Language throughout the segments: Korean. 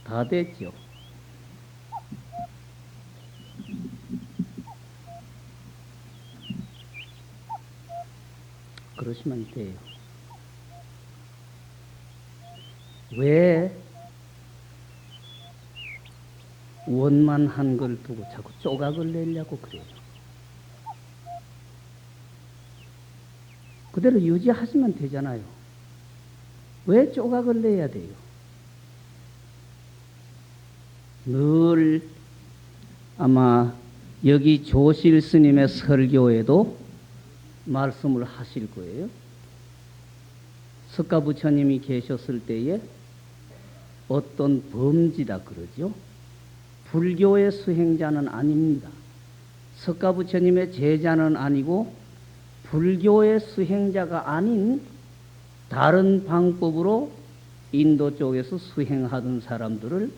다 됐죠. 그러시면 돼요. 왜 원만 한 걸 두고 자꾸 조각을 내려고 그래요? 그대로 유지하시면 되잖아요. 왜 조각을 내야 돼요? 늘 아마 여기 조실 스님의 설교에도 말씀을 하실 거예요. 석가부처님이 계셨을 때에 어떤 범지다 그러죠. 불교의 수행자는 아닙니다. 석가부처님의 제자는 아니고 불교의 수행자가 아닌 다른 방법으로 인도 쪽에서 수행하던 사람들을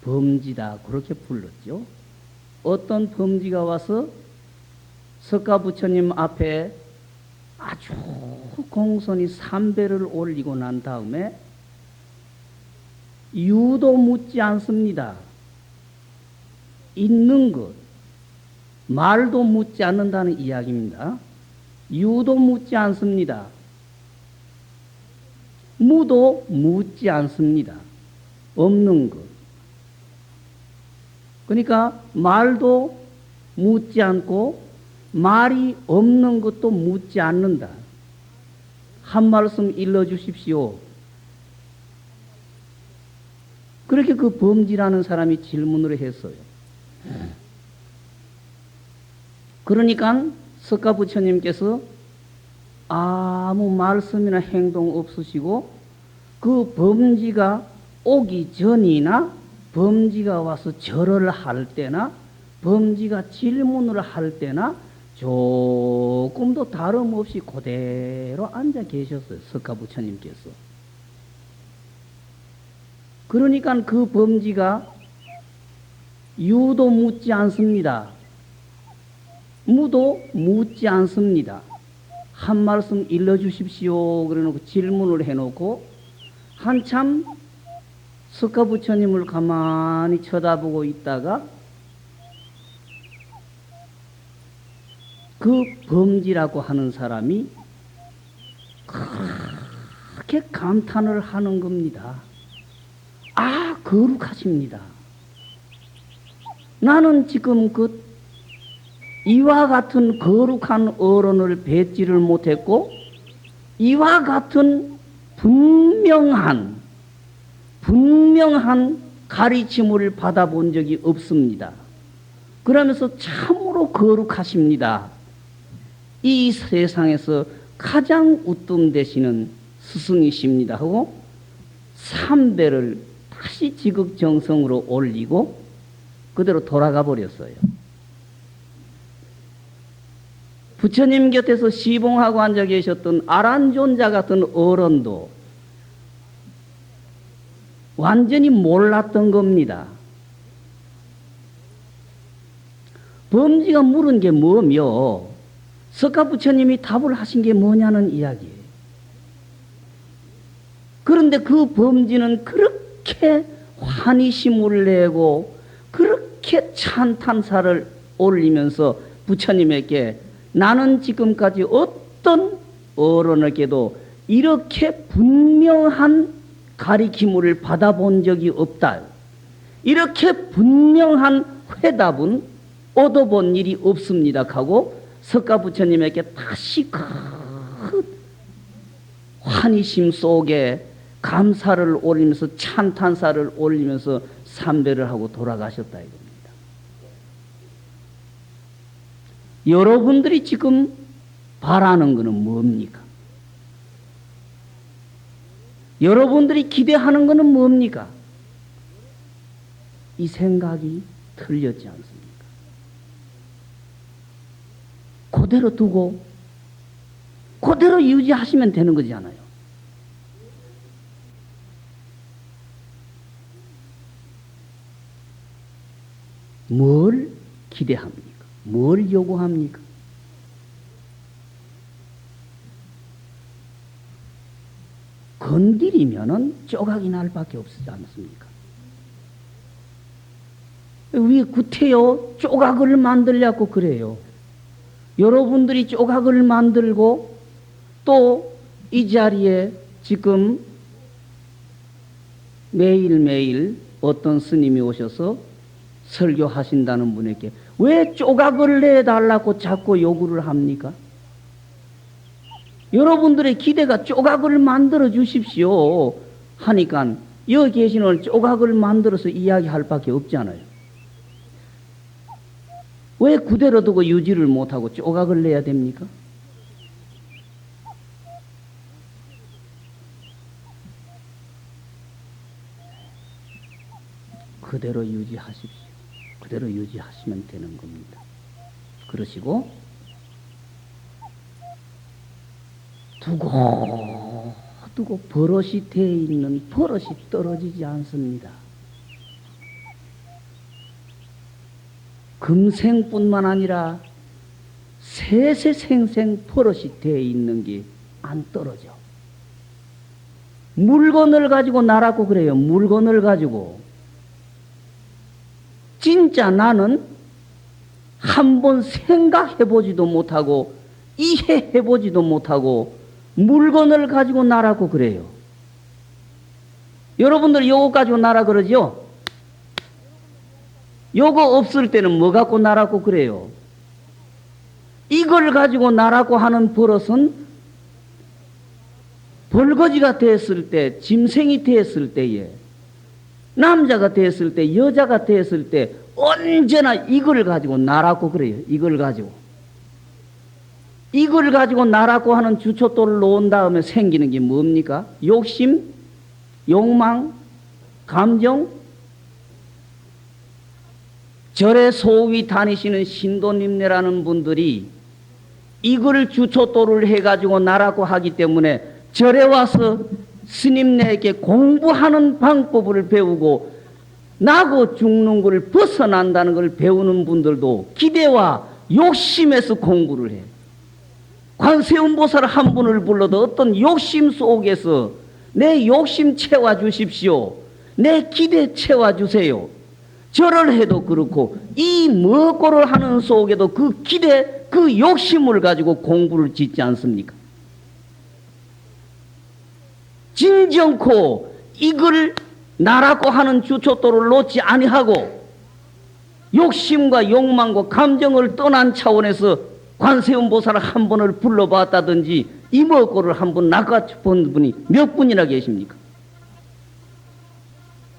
범지다 그렇게 불렀죠. 어떤 범지가 와서 석가부처님 앞에 아주 공손히 삼배를 올리고 난 다음에 유도 묻지 않습니다. 있는 것, 말도 묻지 않는다는 이야기입니다. 유도 묻지 않습니다. 무도 묻지 않습니다. 없는 것. 그러니까 말도 묻지 않고 말이 없는 것도 묻지 않는다. 한 말씀 일러주십시오. 그렇게 그 범지라는 사람이 질문을 했어요. 그러니까 석가부처님께서 아무 말씀이나 행동 없으시고 그 범지가 오기 전이나 범지가 와서 절을 할 때나 범지가 질문을 할 때나 조금도 다름없이 그대로 앉아 계셨어요. 석가부처님께서. 그러니까 그 범지가 유도 묻지 않습니다. 무도 묻지 않습니다. 한 말씀 일러주십시오. 그래놓고 질문을 해놓고 한참 석가부처님을 가만히 쳐다보고 있다가 그 범지라고 하는 사람이 그렇게 감탄을 하는 겁니다. 아, 거룩하십니다. 나는 지금 이와 같은 거룩한 어른을 뵙지를 못했고 이와 같은 분명한 가르침을 받아본 적이 없습니다. 그러면서 참으로 거룩하십니다. 이 세상에서 가장 우뜸되시는 스승이십니다 하고 삼배를 다시 지극정성으로 올리고 그대로 돌아가 버렸어요. 부처님 곁에서 시봉하고 앉아 계셨던 아란존자 같은 어른도 완전히 몰랐던 겁니다. 범지가 물은 게 뭐며 석가부처님이 답을 하신 게 뭐냐는 이야기예요. 그런데 그 범지는 그렇게 환희심을 내고 그렇게 찬탄사를 올리면서 부처님에게 나는 지금까지 어떤 어른에게도 이렇게 분명한 가리킴을 받아본 적이 없다. 이렇게 분명한 회답은 얻어본 일이 없습니다 하고 석가부처님에게 다시 큰 환희심 속에 감사를 올리면서 찬탄사를 올리면서 삼배를 하고 돌아가셨다 이겁니다. 여러분들이 지금 바라는 것은 뭡니까? 여러분들이 기대하는 것은 뭡니까? 이 생각이 틀렸지 않습니까? 그대로 두고 그대로 유지하시면 되는 거잖아요. 뭘 기대합니까? 뭘 요구합니까? 건드리면은 조각이 날 밖에 없지 않습니까? 왜 구태여 조각을 만들려고 그래요? 여러분들이 조각을 만들고 또 이 자리에 지금 매일매일 어떤 스님이 오셔서 설교하신다는 분에게 왜 조각을 내달라고 자꾸 요구를 합니까? 여러분들의 기대가 조각을 만들어 주십시오 하니까 여기 계시는 조각을 만들어서 이야기할 밖에 없잖아요. 왜 그대로 두고 유지를 못하고 조각을 내야 됩니까? 그대로 유지하십시오. 그대로 유지하시면 되는 겁니다. 그러시고 두고 버릇이 돼 있는 버릇이 떨어지지 않습니다. 금생뿐만 아니라 세세생생 버릇이 돼 있는 게 안 떨어져. 물건을 가지고 나라고 그래요. 물건을 가지고. 진짜 나는 한번 생각해보지도 못하고 이해해보지도 못하고 물건을 가지고 나라고 그래요. 여러분들 요거 가지고 나라 그러죠? 요거 없을 때는 뭐 갖고 나라고 그래요? 이걸 가지고 나라고 하는 버릇은 벌거지가 됐을 때, 짐승이 됐을 때에, 남자가 됐을 때, 여자가 됐을 때 언제나 이걸 가지고 나라고 그래요. 이걸 가지고 나라고 하는 주춧돌을 놓은 다음에 생기는 게 뭡니까? 욕심, 욕망, 감정. 절에 소위 다니시는 신도님네라는 분들이 이걸 주춧돌을 해가지고 나라고 하기 때문에 절에 와서 스님네에게 공부하는 방법을 배우고 나고 죽는 걸 벗어난다는 걸 배우는 분들도 기대와 욕심에서 공부를 해. 관세음보살 한 분을 불러도 어떤 욕심 속에서 내 욕심 채워주십시오. 내 기대 채워주세요. 절을 해도 그렇고 이 먹고를 하는 속에도 그 기대, 그 욕심을 가지고 공부를 짓지 않습니까? 진정코 이걸 나라고 하는 주춧돌을 놓지 아니하고 욕심과 욕망과 감정을 떠난 차원에서 관세음보살을 한 번을 불러봤다든지 이먹고를 한 번 낚아본 분이 몇 분이나 계십니까?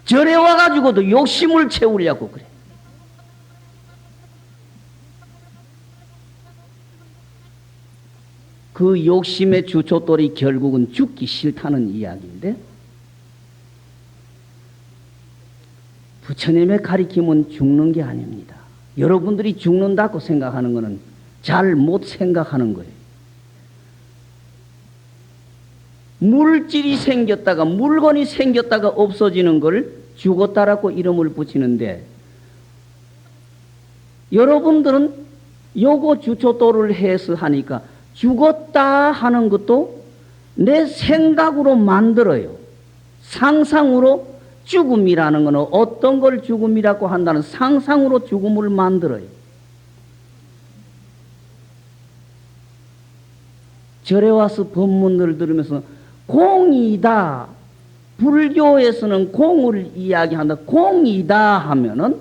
절에 와가지고도 욕심을 채우려고 그래. 그 욕심의 주춧돌이 결국은 죽기 싫다는 이야기인데 부처님의 가리킴은 죽는 게 아닙니다. 여러분들이 죽는다고 생각하는 것은 잘못 생각하는 거예요. 물질이 생겼다가 물건이 생겼다가 없어지는 걸 죽었다라고 이름을 붙이는데 여러분들은 요거 주춧돌을 해서 하니까 죽었다 하는 것도 내 생각으로 만들어요. 상상으로 죽음이라는 것은 어떤 걸 죽음이라고 한다는 상상으로 죽음을 만들어요. 절에 와서 법문을 들으면서 공이다. 불교에서는 공을 이야기한다. 공이다 하면은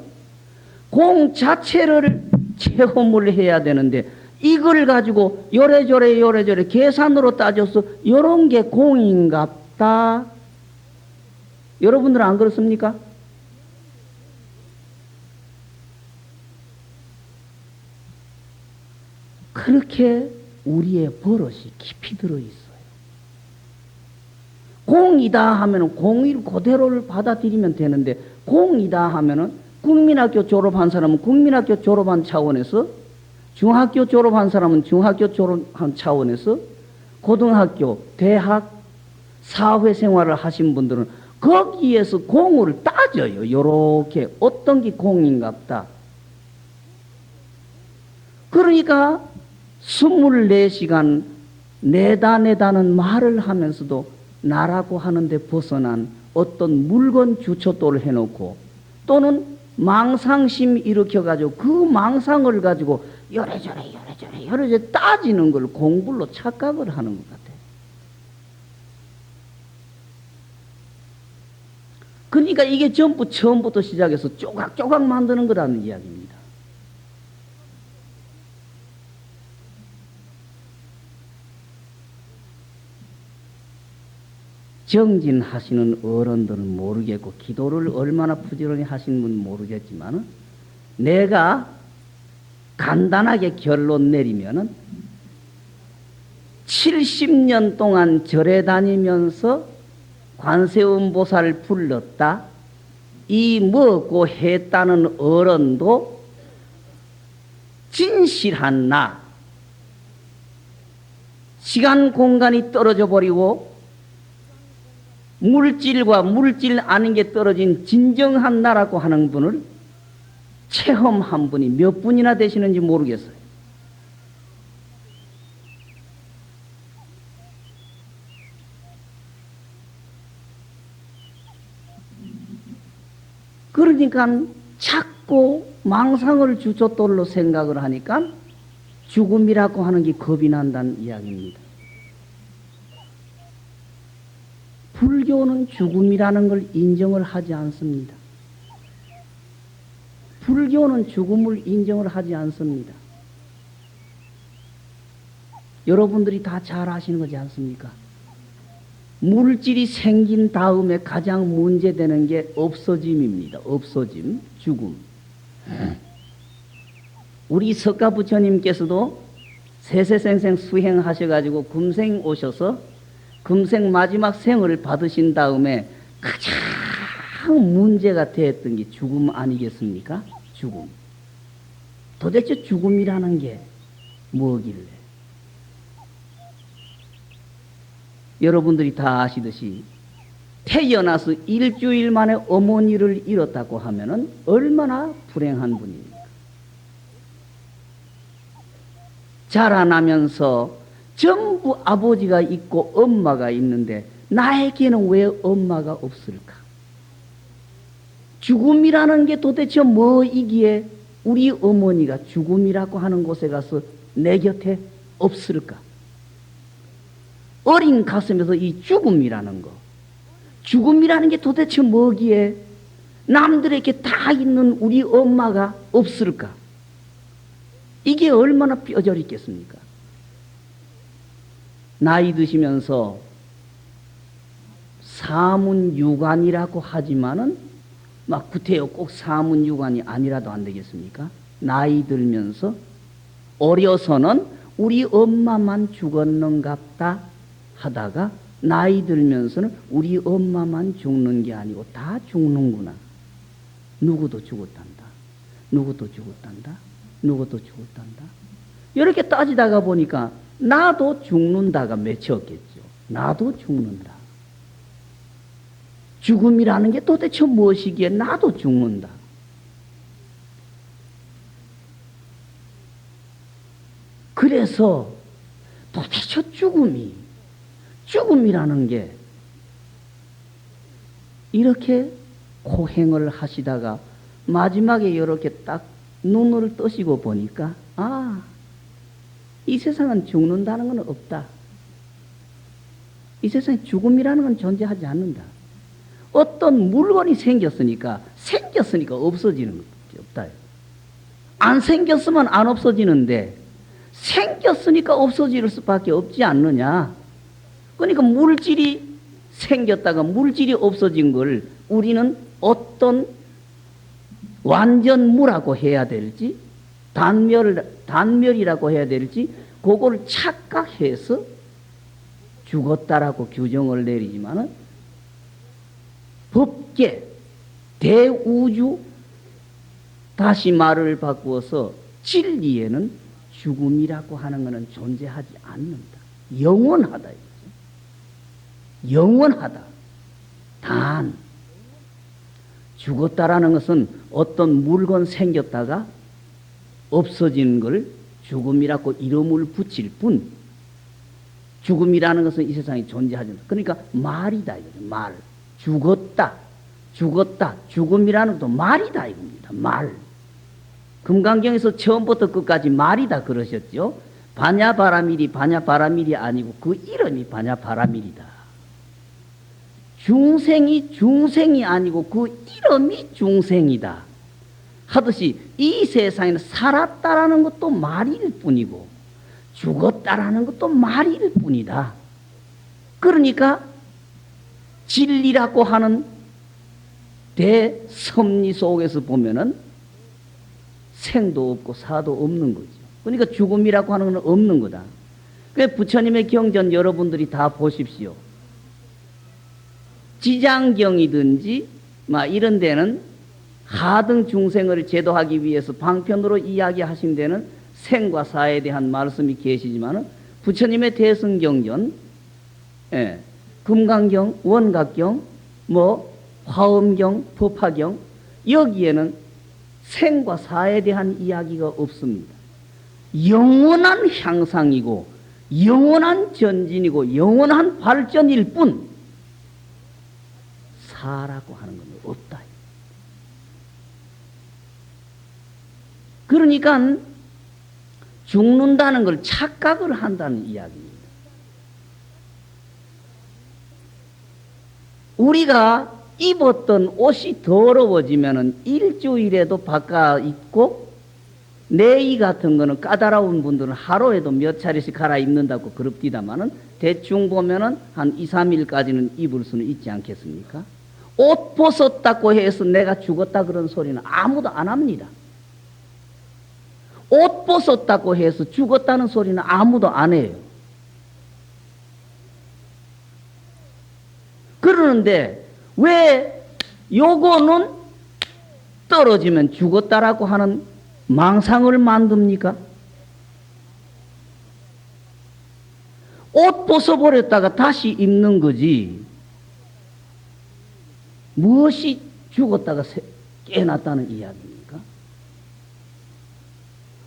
공 자체를 체험을 해야 되는데 이걸 가지고 요래저래 계산으로 따져서 요런 게 공인갑다. 여러분들은 안 그렇습니까? 그렇게 우리의 버릇이 깊이 들어있어요. 공이다 하면은 공을 그대로를 받아들이면 되는데 공이다 하면은 국민학교 졸업한 사람은 국민학교 졸업한 차원에서 중학교 졸업한 사람은 중학교 졸업한 차원에서 고등학교, 대학, 사회생활을 하신 분들은 거기에서 공을 따져요. 요렇게 어떤 게 공인갑다. 그러니까 24시간 내다는 말을 하면서도 나라고 하는데 벗어난 어떤 물건 주초도를 해놓고 또는 망상심 일으켜가지고 그 망상을 가지고 여래저래 따지는 걸 공불로 착각을 하는 것 같아요. 그러니까 이게 전부 처음부터 시작해서 조각조각 만드는 거라는 이야기입니다. 정진하시는 어른들은 모르겠고 기도를 얼마나 부지런히 하시는 분은 모르겠지만 내가 간단하게 결론 내리면은 70년 동안 절에 다니면서 관세음보살을 불렀다. 이 먹고 했다는 어른도 진실한 나. 시간 공간이 떨어져 버리고 물질과 물질 아닌 게 떨어진 진정한 나라고 하는 분을 체험한 분이 몇 분이나 되시는지 모르겠어요. 그러니까 자꾸 망상을 주춧돌로 생각을 하니까 죽음이라고 하는 게 겁이 난다는 이야기입니다. 불교는 죽음이라는 걸 인정을 하지 않습니다. 불교는 죽음을 인정을 하지 않습니다. 여러분들이 다 잘 아시는 거지 않습니까? 물질이 생긴 다음에 가장 문제되는 게 없어짐입니다. 없어짐, 죽음. 우리 석가부처님께서도 세세생생 수행하셔가지고 금생 오셔서 금생 마지막 생을 받으신 다음에 가장 문제가 되었던 게 죽음 아니겠습니까? 죽음. 도대체 죽음이라는 게 뭐길래? 여러분들이 다 아시듯이 태어나서 일주일 만에 어머니를 잃었다고 하면은 얼마나 불행한 분입니까? 자라나면서 전부 아버지가 있고 엄마가 있는데 나에게는 왜 엄마가 없을까? 죽음이라는 게 도대체 뭐이기에 우리 어머니가 죽음이라고 하는 곳에 가서 내 곁에 없을까? 어린 가슴에서 이 죽음이라는 거, 죽음이라는 게 도대체 뭐기에 남들에게 다 있는 우리 엄마가 없을까? 이게 얼마나 뼈저리 있겠습니까? 나이 드시면서 사문유관이라고 하지만은 막 구태여 꼭 사문유관이 아니라도 안 되겠습니까? 나이 들면서 어려서는 우리 엄마만 죽었는갑다 하다가 나이 들면서는 우리 엄마만 죽는 게 아니고 다 죽는구나. 누구도 죽었단다. 누구도 죽었단다. 누구도 죽었단다. 이렇게 따지다가 보니까 나도 죽는다가 맺혔겠죠. 나도 죽는다. 죽음이라는 게 도대체 무엇이기에 나도 죽는다. 그래서 도대체 죽음이라는 게 이렇게 고행을 하시다가 마지막에 이렇게 딱 눈을 뜨시고 보니까 이 세상은 죽는다는 건 없다. 이 세상에 죽음이라는 건 존재하지 않는다. 어떤 물건이 생겼으니까 없어지는 것밖에 없다. 안 생겼으면 안 없어지는데 생겼으니까 없어질 수밖에 없지 않느냐. 그러니까 물질이 생겼다가 물질이 없어진 걸 우리는 어떤 완전무라고 해야 될지 단멸이라고 해야 될지 그거를 착각해서 죽었다라고 규정을 내리지만은 법계 대우주 다시 말을 바꾸어서 진리에는 죽음이라고 하는 것은 존재하지 않는다. 영원하다. 영원하다. 단 죽었다라는 것은 어떤 물건 생겼다가 없어지는 걸 죽음이라고 이름을 붙일 뿐 죽음이라는 것은 이 세상에 존재하지 않는다. 그러니까 말이다 이거죠. 말. 죽었다. 죽었다. 죽음이라는 것도 말이다 이겁니다. 말. 금강경에서 처음부터 끝까지 말이다 그러셨죠. 바냐바라밀이 바냐바라밀이 아니고 그 이름이 바냐바라밀이다. 중생이 중생이 아니고 그 이름이 중생이다 하듯이 이 세상에는 살았다라는 것도 말일 뿐이고 죽었다라는 것도 말일 뿐이다. 그러니까 진리라고 하는 대섭리 속에서 보면은 생도 없고 사도 없는 거죠. 그러니까 죽음이라고 하는 건 없는 거다. 그래서 부처님의 경전 여러분들이 다 보십시오. 지장경이든지 막 이런 데는 하등 중생을 제도하기 위해서 방편으로 이야기하신 데는 생과 사에 대한 말씀이 계시지만은 부처님의 대승경전, 금강경, 원각경, 뭐 화엄경, 법화경 여기에는 생과 사에 대한 이야기가 없습니다. 영원한 향상이고 영원한 전진이고 영원한 발전일 뿐 사라고 하는 건 없다. 그러니까 죽는다는 걸 착각을 한다는 이야기입니다. 우리가 입었던 옷이 더러워지면은 일주일에도 바꿔 입고 내의 같은 거는 까다로운 분들은 하루에도 몇 차례씩 갈아입는다고 그럽디다마는 대충 보면은 한 2, 3일까지는 입을 수는 있지 않겠습니까? 옷 벗었다고 해서 내가 죽었다 그런 소리는 아무도 안 합니다. 옷 벗었다고 해서 죽었다는 소리는 아무도 안 해요. 그러는데 왜 요거는 떨어지면 죽었다라고 하는 망상을 만듭니까? 옷 벗어버렸다가 다시 입는 거지. 무엇이 죽었다가 깨어났다는 이야기입니까?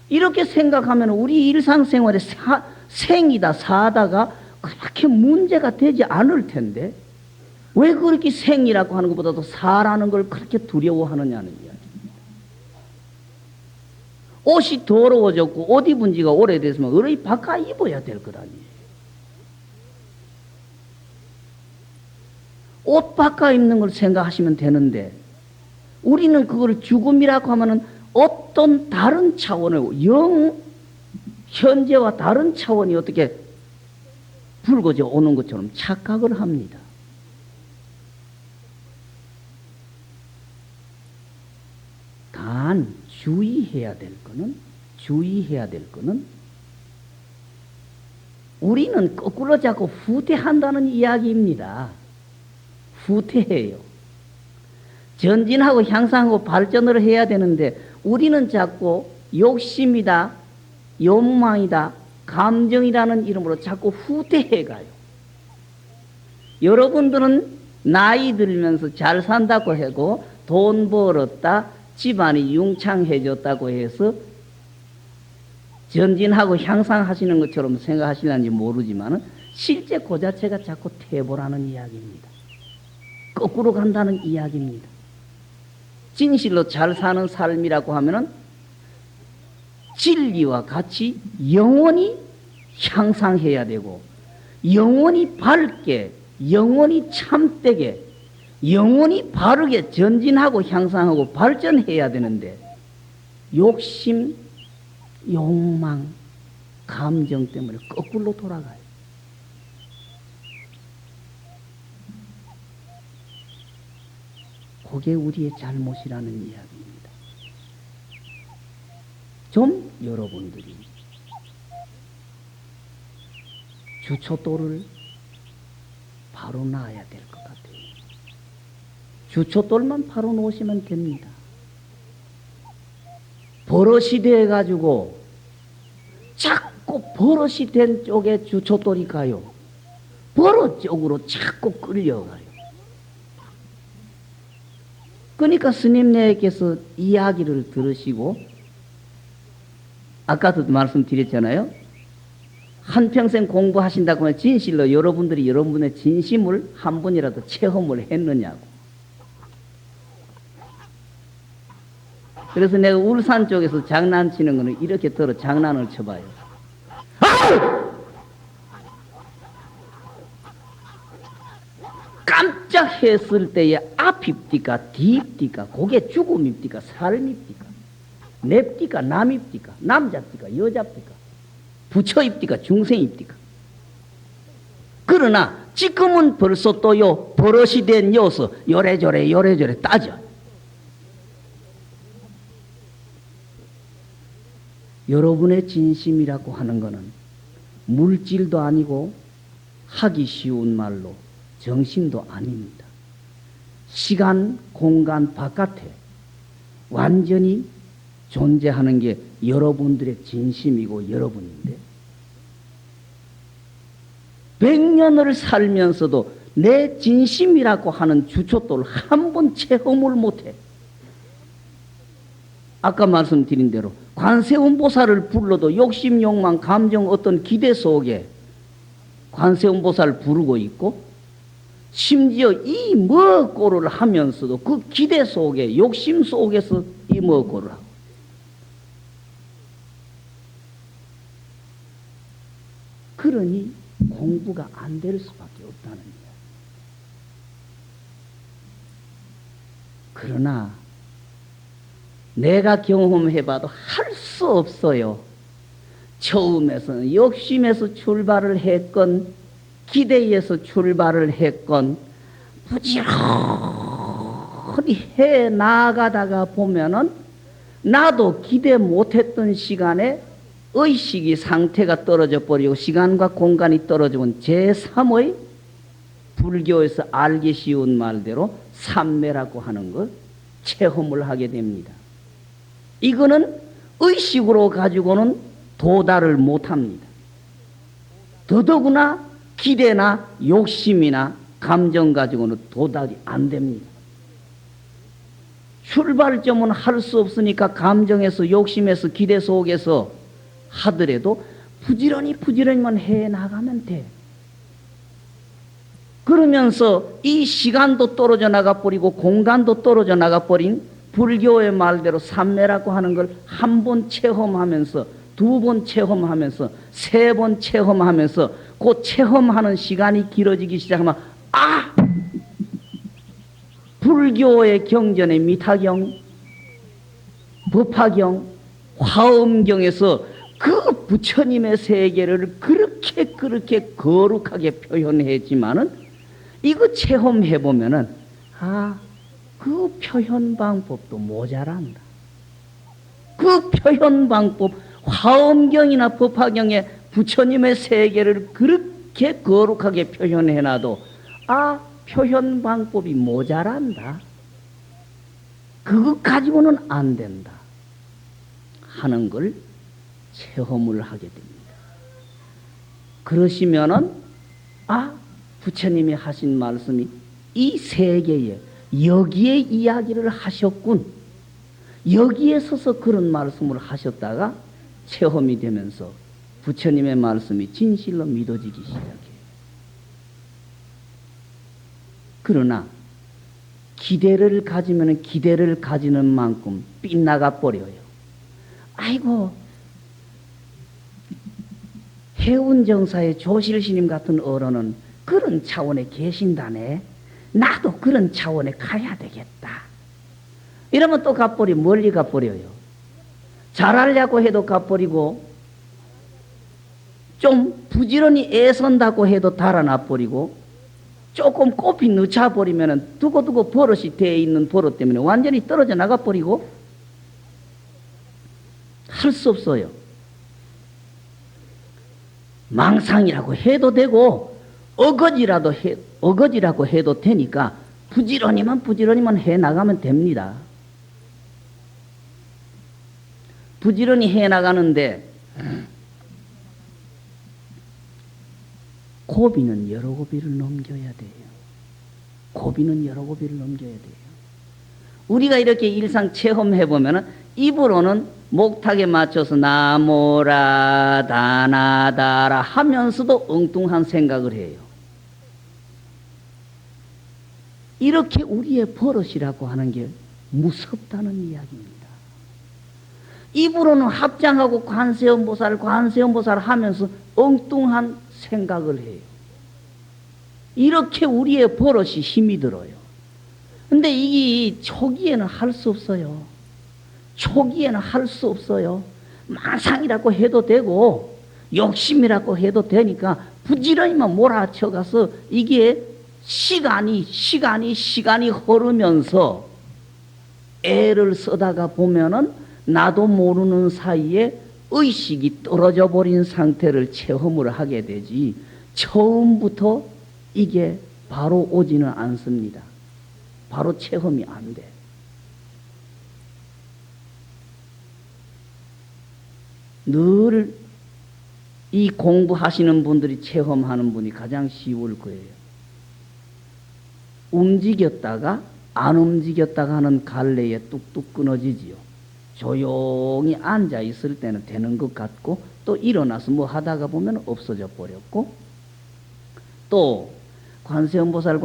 이렇게 생각하면 우리 일상생활에 생이다 사다가 그렇게 문제가 되지 않을 텐데 왜 그렇게 생이라고 하는 것보다도 사라는 걸 그렇게 두려워하느냐는 이야기입니다. 옷이 더러워졌고 옷 입은 지가 오래됐으면 어디 바꿔 입어야 될 것 아니에요. 옷 바꿔 입는 걸 생각하시면 되는데 우리는 그걸 죽음이라고 하면은 어떤 다른 차원의 현재와 다른 차원이 어떻게 불거져 오는 것처럼 착각을 합니다. 단 주의해야 될 거는 우리는 거꾸로 자꾸 후퇴한다는 이야기입니다. 후퇴해요. 전진하고 향상하고 발전을 해야 되는데 우리는 자꾸 욕심이다, 욕망이다, 감정이라는 이름으로 자꾸 후퇴해가요. 여러분들은 나이 들면서 잘 산다고 하고 돈 벌었다, 집안이 융창해졌다고 해서 전진하고 향상하시는 것처럼 생각하시는지 모르지만 실제 그 자체가 자꾸 퇴보라는 이야기입니다. 거꾸로 간다는 이야기입니다. 진실로 잘 사는 삶이라고 하면은 진리와 같이 영원히 향상해야 되고 영원히 밝게 영원히 참되게 영원히 바르게 전진하고 향상하고 발전해야 되는데 욕심, 욕망, 감정 때문에 거꾸로 돌아가요. 그게 우리의 잘못이라는 이야기입니다. 좀 여러분들이 주초도를 바로 놔야 될 것 같아요. 주초돌만 바로 놓으시면 됩니다. 버릇이 돼가지고 자꾸 버릇이 된 쪽에 주초돌이 가요. 버릇 쪽으로 자꾸 끌려가요. 그러니까 스님네께서 이야기를 들으시고 아까도 말씀드렸잖아요. 한평생 공부하신다고 하면 진실로 여러분들이 여러분의 진심을 한 번이라도 체험을 했느냐고. 그래서 내가 울산 쪽에서 장난치는 거는 이렇게 들어 장난을 쳐봐요. 깜짝 했을 때에 앞입디까 뒤입디까 그게 죽음입디까 삶입디까 냅디까 남입디까 남자입디까 여자입디까 부처입디까 중생입디까. 그러나 지금은 벌써 또요 버릇이 된 요소 요래저래 따져. 여러분의 진심이라고 하는 것은 물질도 아니고 하기 쉬운 말로 정신도 아닙니다. 시간, 공간 바깥에 완전히 존재하는 게 여러분들의 진심이고 여러분인데 100년을 살면서도 내 진심이라고 하는 주춧돌을 한 번 체험을 못해. 아까 말씀드린 대로 관세음보살을 불러도 욕심, 욕망, 감정, 어떤 기대 속에 관세음보살을 부르고 있고 심지어 이 먹고를 하면서도 그 기대 속에 욕심 속에서 이 먹고를 하고 그러니 공부가 안 될 수밖에 없다는 거예요. 그러나 내가 경험해봐도 할 수 없어요. 처음에서는 욕심에서 출발을 했건 기대에서 출발을 했건 부지런히 해 나가다가 보면은 나도 기대 못했던 시간에 의식이 상태가 떨어져 버리고 시간과 공간이 떨어지면 제3의 불교에서 알기 쉬운 말대로 삼매라고 하는 것 체험을 하게 됩니다. 이거는 의식으로 가지고는 도달을 못합니다. 더더구나 기대나 욕심이나 감정 가지고는 도달이 안 됩니다. 출발점은 할 수 없으니까 감정에서 욕심에서 기대 속에서 하더라도 부지런히만 해나가면 돼. 그러면서 이 시간도 떨어져 나가버리고 공간도 떨어져 나가버린 불교의 말대로 삼매라고 하는 걸 한 번 체험하면서 두 번 체험하면서 세 번 체험하면서 그 체험하는 시간이 길어지기 시작하면 불교의 경전의 미타경, 법화경, 화엄경에서 그 부처님의 세계를 그렇게 거룩하게 표현했지만은 이거 체험해보면은 그 표현 방법도 모자란다. 그 표현 방법 화엄경이나 법화경에 부처님의 세계를 그렇게 거룩하게 표현해놔도 표현 방법이 모자란다. 그것 가지고는 안 된다 하는 걸 체험을 하게 됩니다. 그러시면은 부처님이 하신 말씀이 이 세계에 여기에 이야기를 하셨군. 여기에 서서 그런 말씀을 하셨다가 체험이 되면서 부처님의 말씀이 진실로 믿어지기 시작해요. 그러나 기대를 가지면 기대를 가지는 만큼 빗나가 버려요. 아이고 해운정사의 조실스님 같은 어른은 그런 차원에 계신다네. 나도 그런 차원에 가야 되겠다. 이러면 또 멀리 가버려요. 잘하려고 해도 가버리고 좀 부지런히 애선다고 해도 달아나버리고 조금 꽃이 늦춰버리면 두고두고 버릇이 돼 있는 버릇 때문에 완전히 떨어져 나가버리고 할 수 없어요. 망상이라고 해도 되고 어거지라고 해도 되니까 부지런히만 해나가면 됩니다. 부지런히 해나가는데 고비는 여러 고비를 넘겨야 돼요. 고비는 여러 고비를 넘겨야 돼요. 우리가 이렇게 일상 체험해보면 입으로는 목탁에 맞춰서 나모라 다나다라 하면서도 엉뚱한 생각을 해요. 이렇게 우리의 버릇이라고 하는 게 무섭다는 이야기입니다. 입으로는 합장하고 관세음보살 하면서 엉뚱한 생각을 해요. 이렇게 우리의 버릇이 힘이 들어요. 근데 이게 초기에는 할 수 없어요. 초기에는 할 수 없어요. 망상이라고 해도 되고 욕심이라고 해도 되니까 부지런히만 몰아쳐가서 이게 시간이 흐르면서 애를 쓰다가 보면은 나도 모르는 사이에 의식이 떨어져 버린 상태를 체험을 하게 되지, 처음부터 이게 바로 오지는 않습니다. 바로 체험이 안 돼. 늘 이 공부하시는 분들이 체험하는 분이 가장 쉬울 거예요. 움직였다가 안 움직였다가 하는 갈래에 뚝뚝 끊어지지요. 조용히 앉아 있을 때는 되는 것 같고, 또 일어나서 뭐 하다가 보면 없어져 버렸고, 또 관세음보살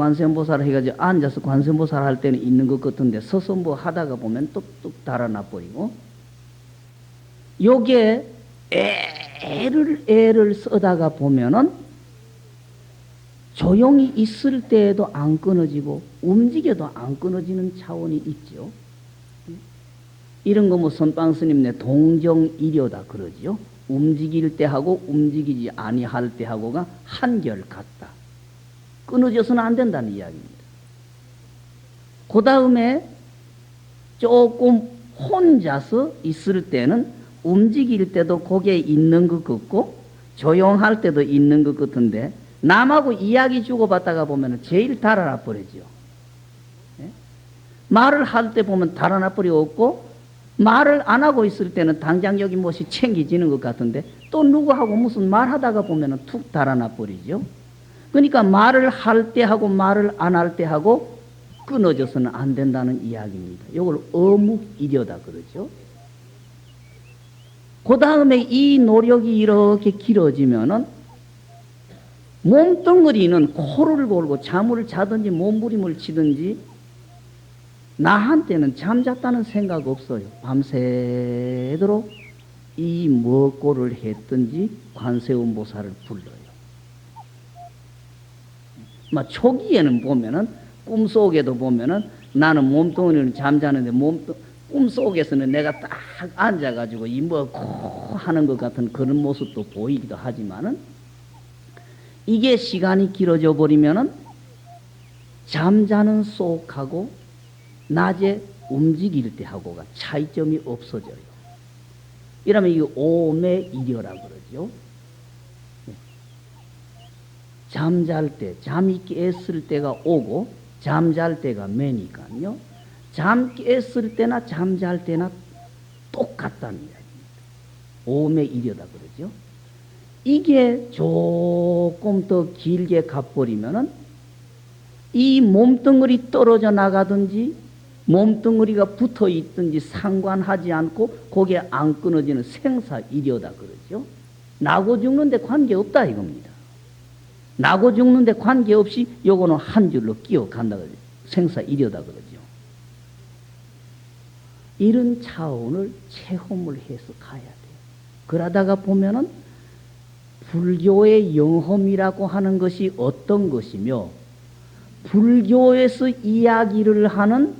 해가지고 앉아서 관세음보살 할 때는 있는 것 같은데 서서 뭐 하다가 보면 뚝뚝 달아나 버리고, 요게 애를 쓰다가 보면은 조용히 있을 때에도 안 끊어지고 움직여도 안 끊어지는 차원이 있죠. 이런 거 뭐 선빵 스님네 동정이려다 그러지요. 움직일 때 하고 움직이지 아니할 때 하고가 한결 같다. 끊어져서는 안 된다는 이야기입니다. 그 다음에 조금 혼자서 있을 때는 움직일 때도 거기에 있는 것 같고 조용할 때도 있는 것 같은데, 남하고 이야기 주고받다가 보면 제일 달아나 버리죠. 말을 할 때 보면 달아나 버리고, 말을 안 하고 있을 때는 당장 여기 무엇이 챙기지는 것 같은데, 또 누구하고 무슨 말하다가 보면 툭 달아나 버리죠. 그러니까 말을 할 때 하고 말을 안 할 때 하고 끊어져서는 안 된다는 이야기입니다. 이걸 어묵이려다 그러죠. 그 다음에 이 노력이 이렇게 길어지면은 몸뚱어리는 코를 골고 잠을 자든지 몸부림을 치든지 나한테는 잠잤다는 생각 없어요. 밤새도록 이 먹고를 했든지 관세음보살을 불러요. 초기에는 보면은 꿈속에도 보면은 나는 몸뚱어리는 잠자는데 꿈속에서는 내가 딱 앉아가지고 이 먹고 하는 것 같은 그런 모습도 보이기도 하지만은, 이게 시간이 길어져 버리면은 잠자는 속하고 낮에 움직일 때 하고가 차이점이 없어져요. 이러면 이게 오매이려라 그러죠. 잠잘 때, 잠이 깼을 때가 오고 잠잘 때가 매니까요. 잠 깼을 때나 잠잘 때나 똑같다는 이야기입니다. 오매이려다 그러죠. 이게 조금 더 길게 가버리면은 이 몸뚱어리 떨어져 나가든지 몸뚱어리가 붙어 있든지 상관하지 않고 거기에 안 끊어지는 생사이려다 그러죠. 나고 죽는데 관계없다 이겁니다. 나고 죽는데 관계없이 요거는 한 줄로 끼어간다 그러죠. 생사이려다 그러죠. 이런 차원을 체험을 해서 가야 돼요. 그러다가 보면은 불교의 영험이라고 하는 것이 어떤 것이며, 불교에서 이야기를 하는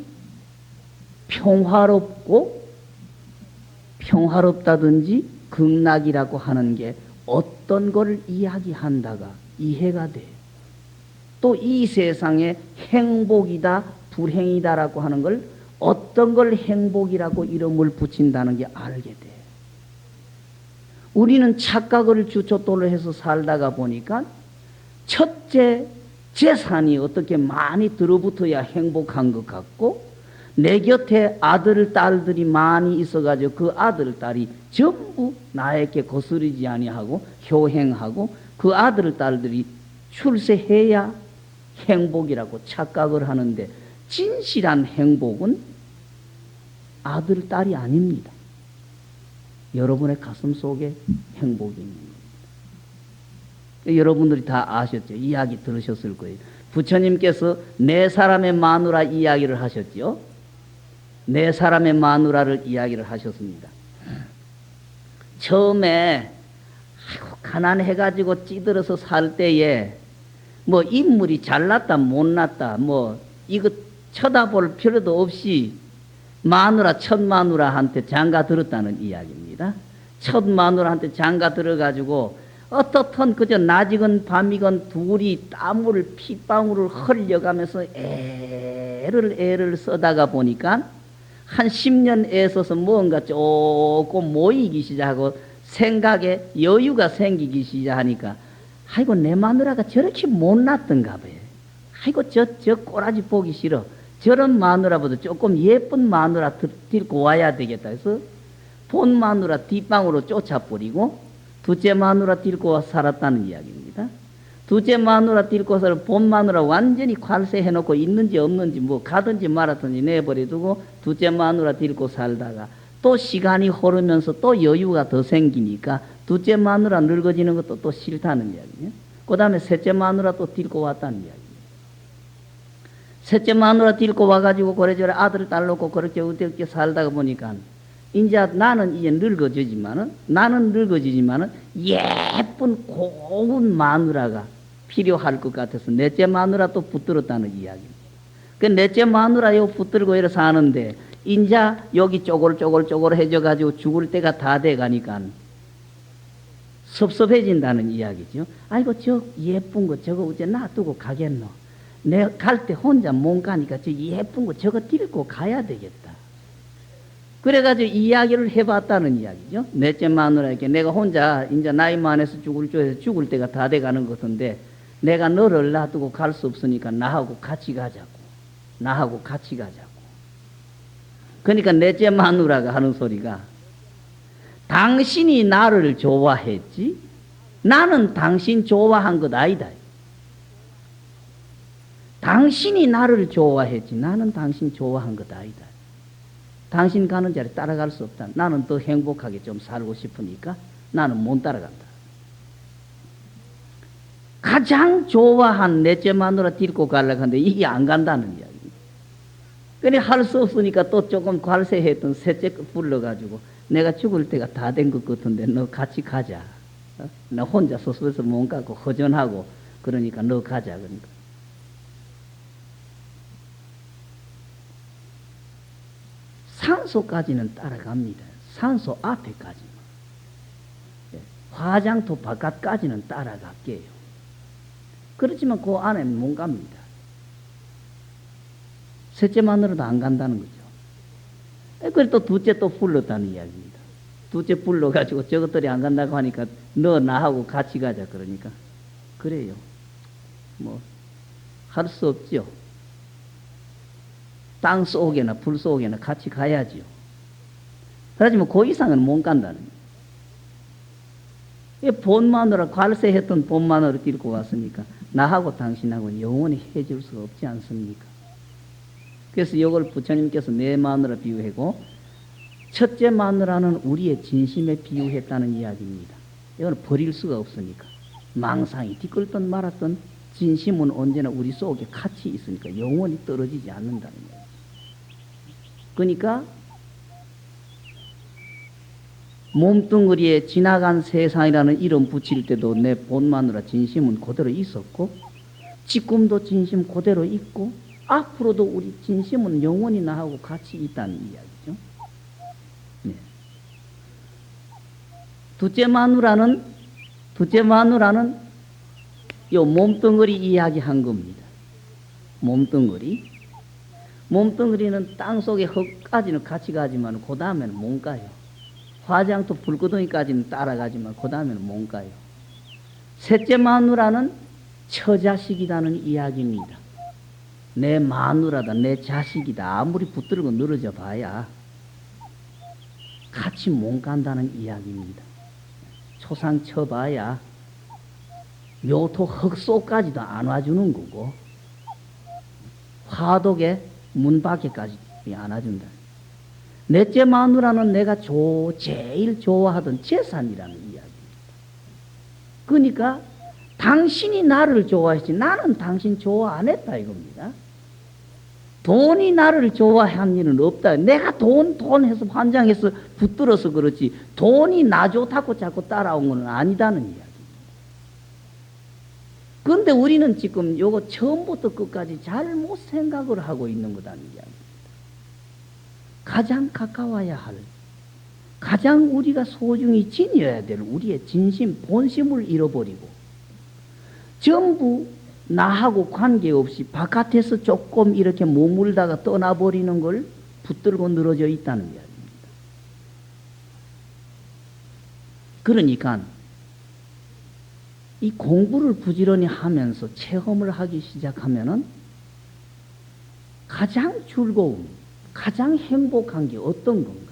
평화롭다든지 극락이라고 하는 게 어떤 걸 이야기한다가 이해가 돼요. 또 이 세상에 행복이다 불행이다라고 하는 걸, 어떤 걸 행복이라고 이름을 붙인다는 게 알게 돼. 우리는 착각을 주춧돌로 해서 살다가 보니까 첫째 재산이 어떻게 많이 들어붙어야 행복한 것 같고, 내 곁에 아들 딸들이 많이 있어가지고 그 아들 딸이 전부 나에게 거스르지 아니하고 효행하고 그 아들 딸들이 출세해야 행복이라고 착각을 하는데, 진실한 행복은 아들 딸이 아닙니다. 여러분의 가슴 속에 행복이 있는 겁니다. 여러분들이 다 아셨죠? 이야기 들으셨을 거예요. 부처님께서 네 사람의 마누라 이야기를 하셨죠? 네 사람의 마누라를 이야기를 하셨습니다. 처음에 가난해가지고 찌들어서 살 때에 뭐 인물이 잘났다 못났다 뭐 이거 쳐다볼 필요도 없이 마누라 첫 마누라한테 장가 들었다는 이야기입니다. 첫 마누라한테 장가 들어가지고 어떻든 그저 낮이건 밤이건 둘이 땀을 핏방울을 흘려가면서 애를 써다가 보니까 한 10년 애써서 뭔가 조금 모이기 시작하고 생각에 여유가 생기기 시작하니까 아이고 내 마누라가 저렇게 못났던가 봐요. 아이고 저 꼬라지 보기 싫어. 저런 마누라보다 조금 예쁜 마누라 데리고 와야 되겠다 해서 본 마누라 뒷방으로 쫓아버리고 둘째 마누라 데리고 살았다는 이야기입니다. 둘째 마누라 데리고 살 본 마누라 완전히 관세해놓고 있는지 없는지 뭐 가든지 말았든지 내버려두고 둘째 마누라 데리고 살다가 또 시간이 흐르면서 또 여유가 더 생기니까 둘째 마누라 늙어지는 것도 또 싫다는 이야기예요. 그 다음에 셋째 마누라 또 데리고 왔다는 이야기예요. 셋째 마누라 데리고 와가지고 그래저래 아들 딸 놓고 그렇게 어떻게 살다가 보니까 이제 나는 이제 늙어지지만은 예쁜 고운 마누라가 필요할 것 같아서 넷째 마누라 또 붙들었다는 이야기입니다. 그 넷째 마누라 요 붙들고 이래 사는데 이제 여기 쪼글쪼글 해져가지고 죽을 때가 다 돼가니까 섭섭해진다는 이야기죠. 아이고 저 예쁜 거 저거 어째 놔두고 가겠노. 내가 갈 때 혼자 못 가니까 저 예쁜 거 저거 데리고 가야 되겠다. 그래가지고 이야기를 해봤다는 이야기죠. 넷째 마누라에게 내가 혼자 이제 나이 많아서 죽을 때가 다 돼가는 것 같은데 내가 너를 놔두고 갈 수 없으니까 나하고 같이 가자고. 그러니까 넷째 마누라가 하는 소리가 당신이 나를 좋아했지 나는 당신 좋아한 것 아니다. 당신이 나를 좋아했지 나는 당신 좋아한 것 아니다. 당신 가는 자리에 따라갈 수 없다. 나는 더 행복하게 좀 살고 싶으니까 나는 못 따라간다. 가장 좋아한 넷째 마누라 데리고 가려고 하는데 이게 안 간다는 이야기입니다. 그래 할 수 없으니까 또 조금 관세했던 셋째 불러가지고 내가 죽을 때가 다 된 것 같은데 너 같이 가자. 나 혼자 소소해서 못 가고 허전하고 그러니까 너 가자. 그러니까. 산소까지는 따라갑니다. 산소 앞에까지는. 화장터 바깥까지는 따라갈게요. 그렇지만 그 안에는 못 갑니다. 셋째 마누라도 안 간다는 거죠. 그래 또 둘째 또 불렀다는 이야기입니다. 둘째 불러가지고 저것들이 안 간다고 하니까 너 나하고 같이 가자 그러니까 그래요. 뭐 할 수 없죠. 땅 속에나 불 속에나 같이 가야지요. 하지만 그 이상은 못 간다는 거예요. 본 마누라 관세했던 본 마누라 데리고 왔으니까 나하고 당신하고는 영원히 해줄 수가 없지 않습니까? 그래서 이걸 부처님께서 네 마누라 비유하고 첫째 마누라는 우리의 진심에 비유했다는 이야기입니다. 이건 버릴 수가 없으니까 망상이 뒤끌던 말았던 진심은 언제나 우리 속에 같이 있으니까 영원히 떨어지지 않는다는 거예요. 그러니까 몸뚱어리에 지나간 세상이라는 이름 붙일 때도 내 본 마누라 진심은 그대로 있었고 지금도 진심 그대로 있고 앞으로도 우리 진심은 영원히 나하고 같이 있다는 이야기죠. 네. 둘째 마누라는 요 몸뚱어리 이야기한 겁니다. 몸뚱어리는 땅속에 흙까지는 같이 가지만 그 다음에는 못 가요. 화장터 불구덩이까지는 따라가지만 그 다음에는 못 가요. 셋째 마누라는 처자식이라는 이야기입니다. 내 마누라다 내 자식이다 아무리 붙들고 늘어져 봐야 같이 못 간다는 이야기입니다. 초상 쳐봐야 묘토 흙속까지도 안 와주는 거고 화독의 문 밖에까지 안 와준다. 넷째 마누라는 내가 제일 좋아하던 재산이라는 이야기입니다. 그러니까 당신이 나를 좋아했지 나는 당신 좋아 안 했다 이겁니다. 돈이 나를 좋아한 일은 없다. 내가 돈 해서 환장해서 붙들어서 그렇지 돈이 나 좋다고 자꾸 따라온 건 아니다는 이야기입니다. 그런데 우리는 지금 요거 처음부터 끝까지 잘못 생각을 하고 있는 거다는 이야기입니다. 가장 가까워야 할, 가장 우리가 소중히 지녀야 될 우리의 진심, 본심을 잃어버리고 전부 나하고 관계없이 바깥에서 조금 이렇게 머물다가 떠나버리는 걸 붙들고 늘어져 있다는 이야기입니다. 그러니까 이 공부를 부지런히 하면서 체험을 하기 시작하면은 가장 즐거움, 가장 행복한 게 어떤 건가?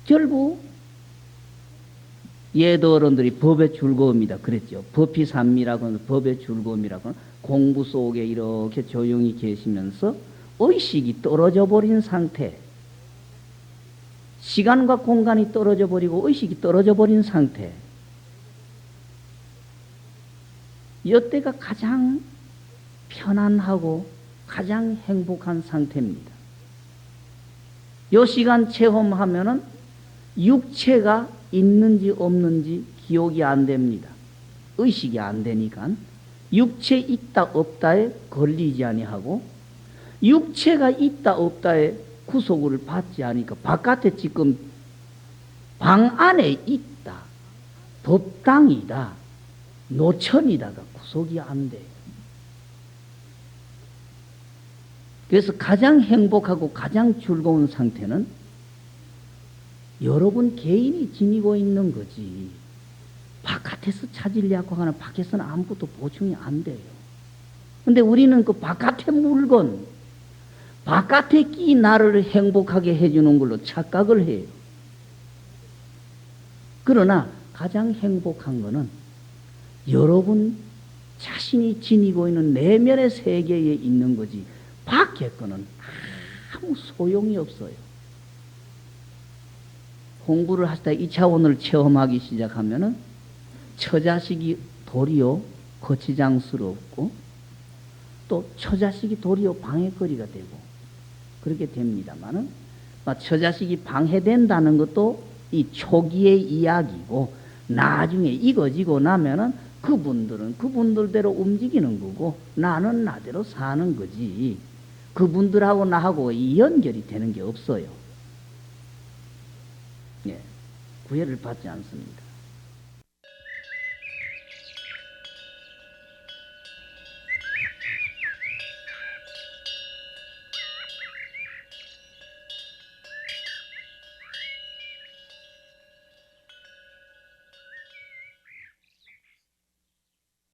결국 예도 어른들이 법의 즐거움이다 그랬죠. 법희삼미라고 하는 법의 즐거움이라고 하는 공부 속에 이렇게 조용히 계시면서 의식이 떨어져 버린 상태, 시간과 공간이 떨어져 버리고 의식이 떨어져 버린 상태, 이때가 가장 편안하고 가장 행복한 상태입니다. 이 시간 체험하면은 육체가 있는지 없는지 기억이 안 됩니다. 의식이 안 되니까 육체 있다 없다에 걸리지 아니하고 육체가 있다 없다에 구속을 받지 않으니까 바깥에 지금 방 안에 있다, 법당이다, 노천이다가 구속이 안 돼요. 그래서 가장 행복하고 가장 즐거운 상태는 여러분 개인이 지니고 있는 거지. 바깥에서 찾으려고 하는 밖에서는 아무것도 보충이 안 돼요. 근데 우리는 그 바깥의 물건, 바깥의 끼 나를 행복하게 해주는 걸로 착각을 해요. 그러나 가장 행복한 거는 여러분 자신이 지니고 있는 내면의 세계에 있는 거지 밖의 거는 아무 소용이 없어요. 공부를 하시다 2차원을 체험하기 시작하면은 처자식이 도리어 거치장스럽고 또 처자식이 도리어 방해거리가 되고 그렇게 됩니다만은 처자식이 방해된다는 것도 이 초기의 이야기고 나중에 익어지고 나면은 그분들은 그분들대로 움직이는 거고 나는 나대로 사는 거지 그분들하고 나하고 이 연결이 되는 게 없어요. 예, 구애를 받지 않습니다.